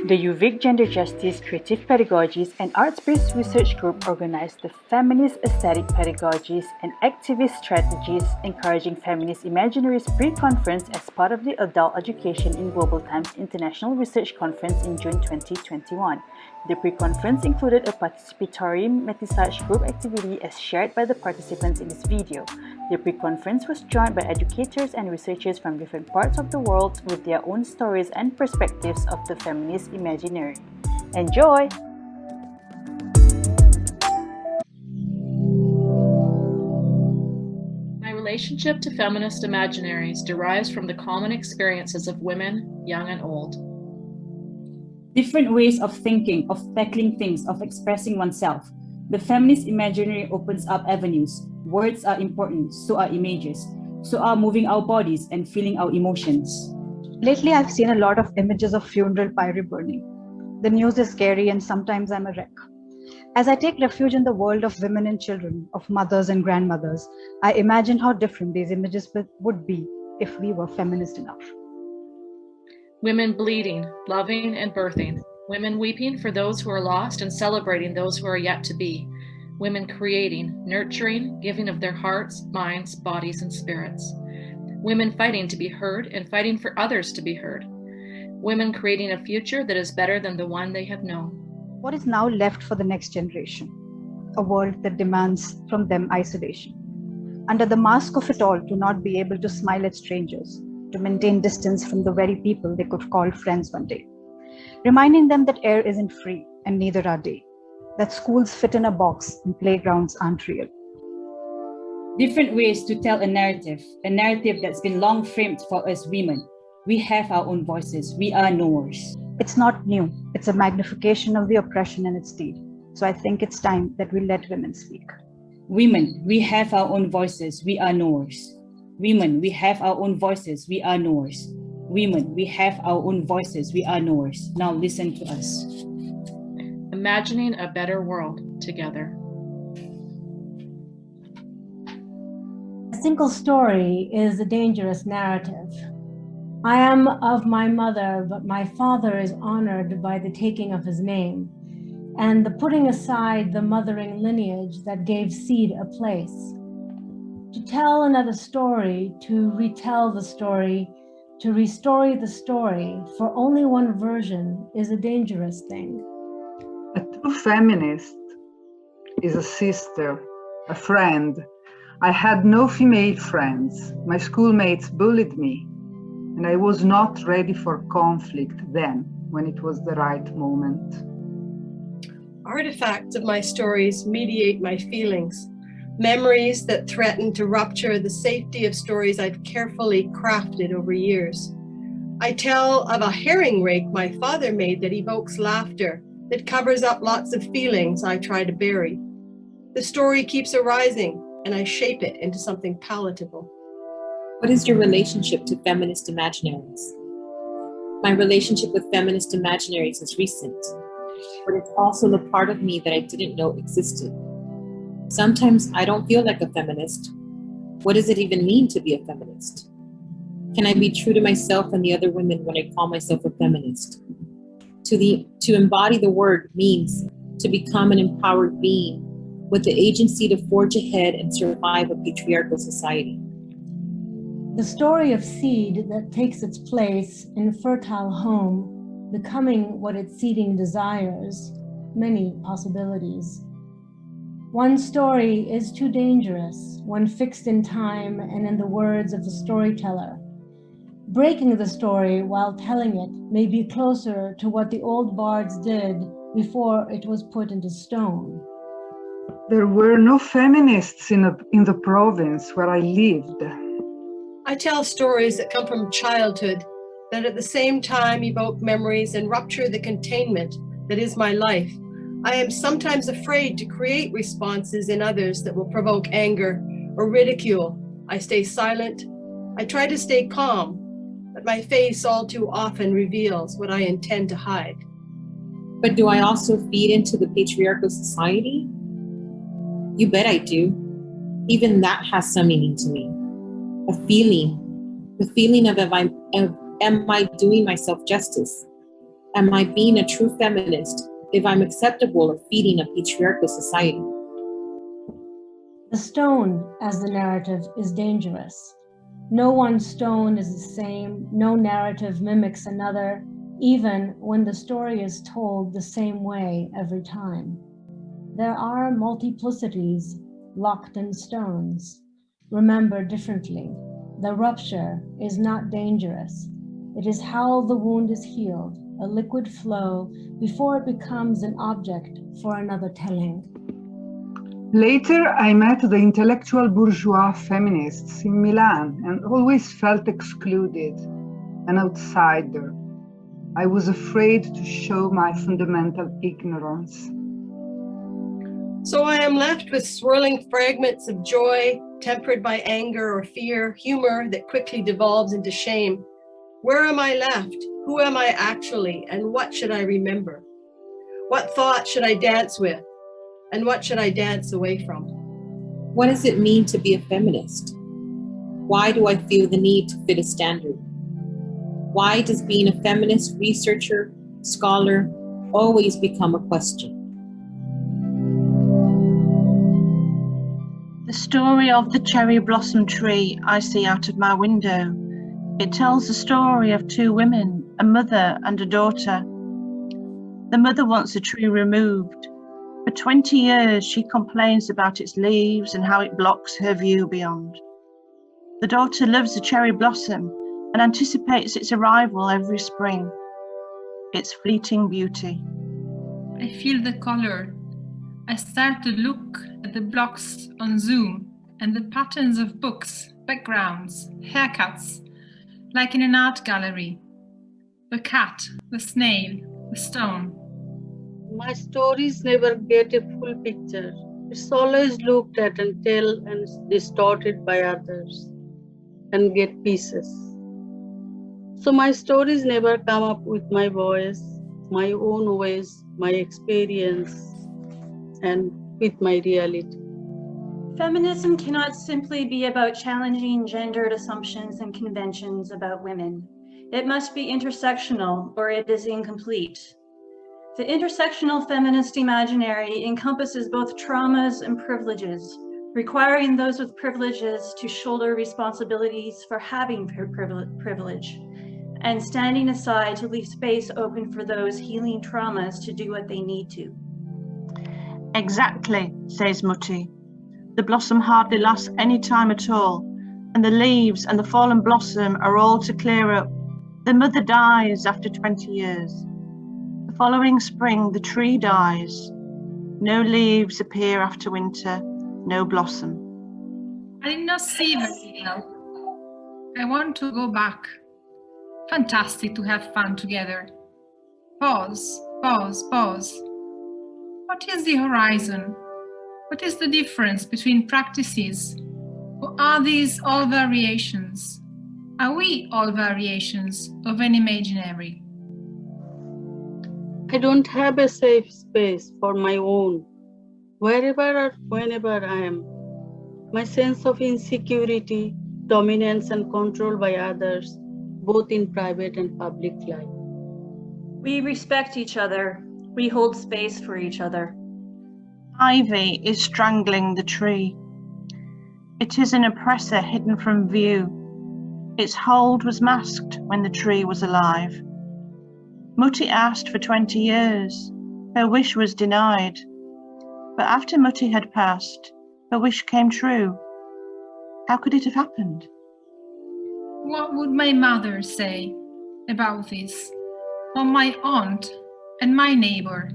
The UVic Gender Justice, Creative Pedagogies, and Arts-Based Research Group organized the Feminist Aesthetic Pedagogies and Activist Strategies Encouraging Feminist Imaginaries pre-conference as part of the Adult Education in Global Times International Research Conference in June 2021. The pre-conference included a participatory Métissage group activity as shared by the participants in this video. The pre-conference was joined by educators and researchers from different parts of the world with their own stories and perspectives of the feminist imaginary. Enjoy! My relationship to feminist imaginaries derives from the common experiences of women, young and old. Different ways of thinking, of tackling things, of expressing oneself. The feminist imaginary opens up avenues. Words are important, so are images. So are moving our bodies and feeling our emotions. Lately, I've seen a lot of images of funeral pyre burning. The news is scary and sometimes I'm a wreck. As I take refuge in the world of women and children, of mothers and grandmothers, I imagine how different these images would be if we were feminist enough. Women bleeding, loving, and birthing. Women weeping for those who are lost and celebrating those who are yet to be. Women creating, nurturing, giving of their hearts, minds, bodies, and spirits. Women fighting to be heard and fighting for others to be heard. Women creating a future that is better than the one they have known. What is now left for the next generation? A world that demands from them isolation. Under the mask of it all, to not be able to smile at strangers, to maintain distance from the very people they could call friends one day. Reminding them that air isn't free and neither are they. That schools fit in a box and playgrounds aren't real. Different ways to tell a narrative that's been long framed for us women. We have our own voices, we are knowers. It's not new, it's a magnification of the oppression in its deed. So I think it's time that we let women speak. Women, we have our own voices, we are knowers. Women, we have our own voices, we are knowers. Women, we have our own voices, we are knowers. Now listen to us. Imagining a better world together. A single story is a dangerous narrative. I am of my mother, but my father is honored by the taking of his name and the putting aside the mothering lineage that gave seed a place. To tell another story, to retell the story, to restory the story for only one version is a dangerous thing. A true feminist is a sister, a friend. I had no female friends. My schoolmates bullied me, and I was not ready for conflict then, when it was the right moment. Artifacts of my stories mediate my feelings. Memories that threaten to rupture the safety of stories I've carefully crafted over years. I tell of a herring rake my father made that evokes laughter, that covers up lots of feelings I try to bury. The story keeps arising, and I shape it into something palatable. What is your relationship to feminist imaginaries? My relationship with feminist imaginaries is recent, but it's also the part of me that I didn't know existed. Sometimes I don't feel like a feminist. What does it even mean to be a feminist? Can I be true to myself and the other women when I call myself a feminist? To embody the word means to become an empowered being with the agency to forge ahead and survive a patriarchal society. The story of seed that takes its place in a fertile home, becoming what its seeding desires, many possibilities. One story is too dangerous, one fixed in time and in the words of the storyteller. Breaking the story while telling it may be closer to what the old bards did before it was put into stone. There were no feminists in the province where I lived. I tell stories that come from childhood, that at the same time evoke memories and rupture the containment that is my life. I am sometimes afraid to create responses in others that will provoke anger or ridicule. I stay silent. I try to stay calm, but my face all too often reveals what I intend to hide. But do I also feed into the patriarchal society? You bet I do. Even that has some meaning to me. A feeling, the feeling of am I doing myself justice? Am I being a true feminist if I'm acceptable of feeding a patriarchal society? The stone as the narrative is dangerous. No one stone is the same, no narrative mimics another, even when the story is told the same way every time. There are multiplicities locked in stones. Remember differently. The rupture is not dangerous. It is how the wound is healed, a liquid flow before it becomes an object for another telling. Later, I met the intellectual bourgeois feminists in Milan and always felt excluded, an outsider. I was afraid to show my fundamental ignorance. So I am left with swirling fragments of joy, tempered by anger or fear, humor that quickly devolves into shame. Where am I left? Who am I actually? And what should I remember? What thought should I dance with? And what should I dance away from? What does it mean to be a feminist? Why do I feel the need to fit a standard? Why does being a feminist researcher, scholar, always become a question? The story of the cherry blossom tree I see out of my window. It tells the story of two women, a mother and a daughter. The mother wants the tree removed. For 20 years, she complains about its leaves and how it blocks her view beyond. The daughter loves the cherry blossom and anticipates its arrival every spring. Its fleeting beauty. I feel the color. I start to look at the blocks on Zoom and the patterns of books, backgrounds, haircuts, like in an art gallery. The cat, the snail, the stone. My stories never get a full picture. It's always looked at until and distorted by others and get pieces. So my stories never come up with my voice, my own ways, my experience, and with my reality. Feminism cannot simply be about challenging gendered assumptions and conventions about women. It must be intersectional, or it is incomplete. The intersectional feminist imaginary encompasses both traumas and privileges, requiring those with privileges to shoulder responsibilities for having privilege, and standing aside to leave space open for those healing traumas to do what they need to. Exactly, says Mutti. The blossom hardly lasts any time at all, and the leaves and the fallen blossom are all to clear up. The mother dies after 20 years. The following spring, the tree dies. No leaves appear after winter, no blossom. I did not see very well. I want to go back. Fantastic to have fun together. Pause, pause, pause. What is the horizon? What is the difference between practices? Or are these all variations? Are we all variations of an imaginary? I don't have a safe space for my own, wherever or whenever I am. My sense of insecurity, dominance and control by others, both in private and public life. We respect each other. We hold space for each other. Ivy is strangling the tree. It is an oppressor hidden from view. Its hold was masked when the tree was alive. Mutti asked for 20 years. Her wish was denied. But after Mutti had passed, her wish came true. How could it have happened? What would my mother say about this? Or my aunt and my neighbor?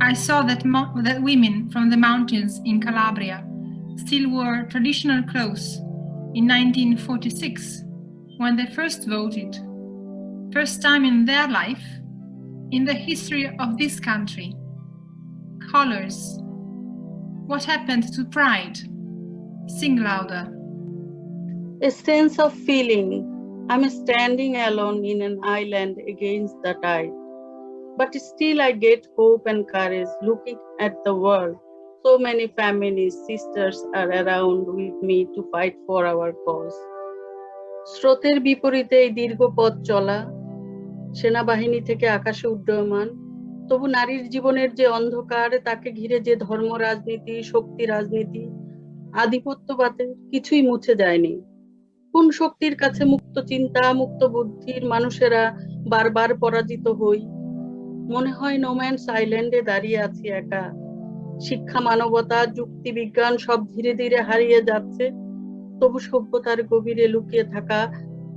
I saw that women from the mountains in Calabria still wore traditional clothes in 1946 when they first voted. First time in their life, in the history of this country. Colors. What happened to pride? Sing louder. A sense of feeling. I'm standing alone in an island against the tide. But still I get hope and courage looking at the world. So many feminist sisters are around with me to fight for our cause. স্রোতের বিপরীতে এই দীর্ঘ পথ চলা, সেনাবাহিনী থেকে আকাশে উড্ডয়মান, তবু নারীর জীবনের যে অন্ধকার, তাকে ঘিরে যে ধর্ম রাজনীতি, শক্তি রাজনীতি, আধিপত্যবাদের কিছুই মুছে যায়নি। কোন শক্তির কাছে মুক্ত চিন্তা, মুক্ত বুদ্ধির মানুষেরা বারবার পরাজিত হই? মনে হয় নোম্যান্স আইল্যান্ডে দাঁড়িয়ে আছি একা। শিক্ষা, মানবতা, যুক্তি, বিজ্ঞান সব ধীরে ধীরে হারিয়ে যাচ্ছে, তবু সভ্যতার গভীরে লুকিয়ে থাকা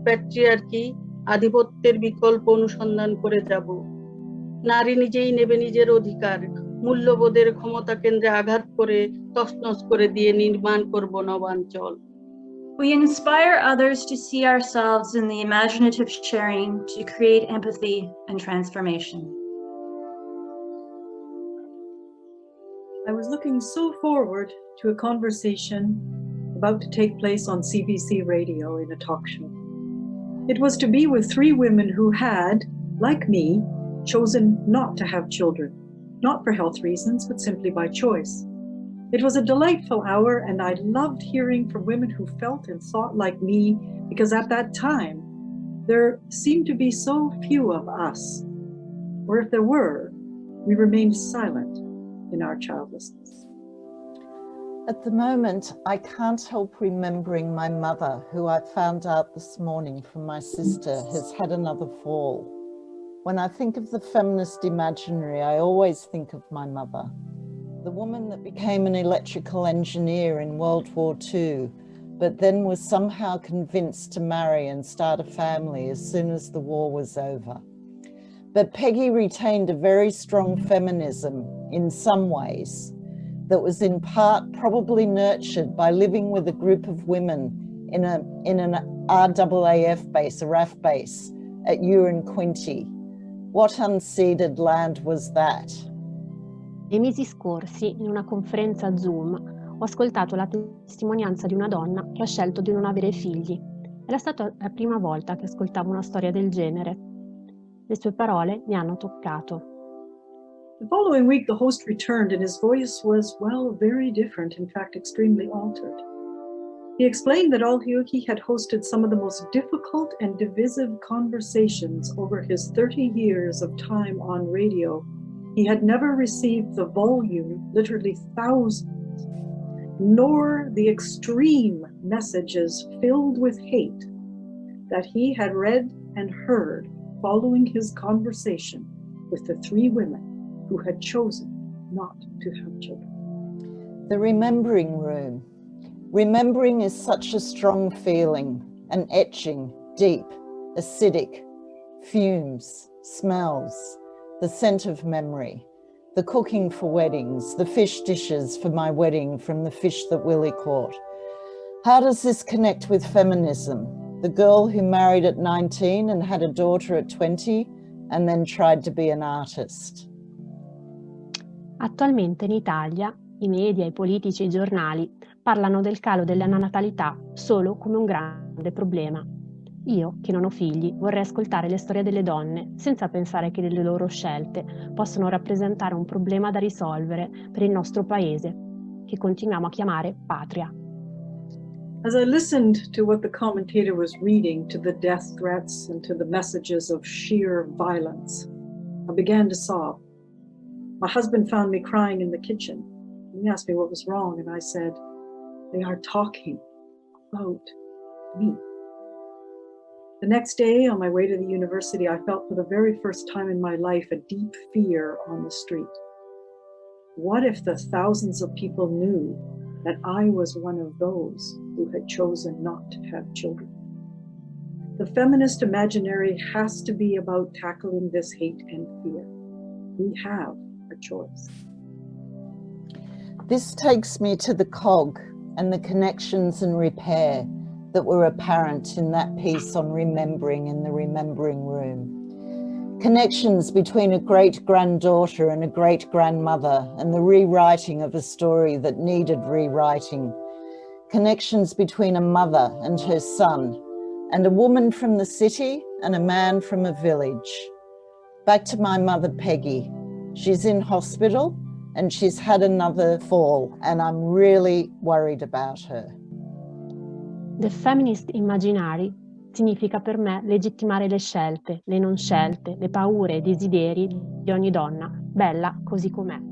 প্যাট্রিয়ার্কি, আধিপত্যের বিকল্প অনুসন্ধান করে যাব। নারী নিজেই নেবে নিজের অধিকার, মূল্যবোধের ক্ষমতা কেন্দ্রে আঘাত করে তছনছ করে দিয়ে নির্মাণ করব নবাঞ্চল। We inspire others to see ourselves in the imaginative sharing to create empathy and transformation. I was looking so forward to a conversation about to take place on CBC radio in a talk show. It was to be with three women who had, like me, chosen not to have children, not for health reasons, but simply by choice. It was a delightful hour, and I loved hearing from women who felt and thought like me, because at that time, there seemed to be so few of us, or if there were, we remained silent in our childlessness. At the moment, I can't help remembering my mother, who I found out this morning from my sister has had another fall. When I think of the feminist imaginary, I always think of my mother, the woman that became an electrical engineer in World War II, but then was somehow convinced to marry and start a family as soon as the war was over. But Peggy retained a very strong feminism in some ways that was in part probably nurtured by living with a group of women in an RAAF base, a RAF base at Uranquinty. What unceded land was that? Nei mesi scorsi, in una conferenza Zoom, ho ascoltato la testimonianza di una donna che ha scelto di non avere figli. Era stata la prima volta che ascoltavo una storia del genere. Le sue parole mi hanno toccato. The following week, the host returned, and his voice was, well, very different, in fact, extremely altered. He explained that although he had hosted some of the most difficult and divisive conversations over his 30 years of time on radio, he had never received the volume, literally thousands, nor the extreme messages filled with hate that he had read and heard following his conversation with the three women who had chosen not to have children. The remembering room. Remembering is such a strong feeling, an etching, deep, acidic, fumes, smells, the scent of memory, the cooking for weddings, the fish dishes for my wedding from the fish that Willie caught. How does this connect with feminism? The girl who married at 19 and had a daughter at 20 and then tried to be an artist. Attualmente in Italia i media, i politici e i giornali parlano del calo della natalità solo come un grande problema. Io, che non ho figli, vorrei ascoltare le storie delle donne senza pensare che le loro scelte possono rappresentare un problema da risolvere per il nostro paese, che continuiamo a chiamare patria. As I listened to what the commentator was reading, to the death threats and to the messages of sheer violence, I began to sob. My husband found me crying in the kitchen. He asked me what was wrong, and I said, "They are talking about me." The next day, on my way to the university, I felt for the very first time in my life a deep fear on the street. What if the thousands of people knew that I was one of those who had chosen not to have children? The feminist imaginary has to be about tackling this hate and fear. We have a choice. This takes me to the cog and the connections and repair that were apparent in that piece on remembering in the remembering room. Connections between a great-granddaughter and a great-grandmother and the rewriting of a story that needed rewriting. Connections between a mother and her son, and a woman from the city and a man from a village. Back to my mother, Peggy. She's in hospital and she's had another fall, and I'm really worried about her. The Feminist Imaginary significa per me legittimare le scelte, le non scelte, le paure e i desideri di ogni donna, bella così com'è.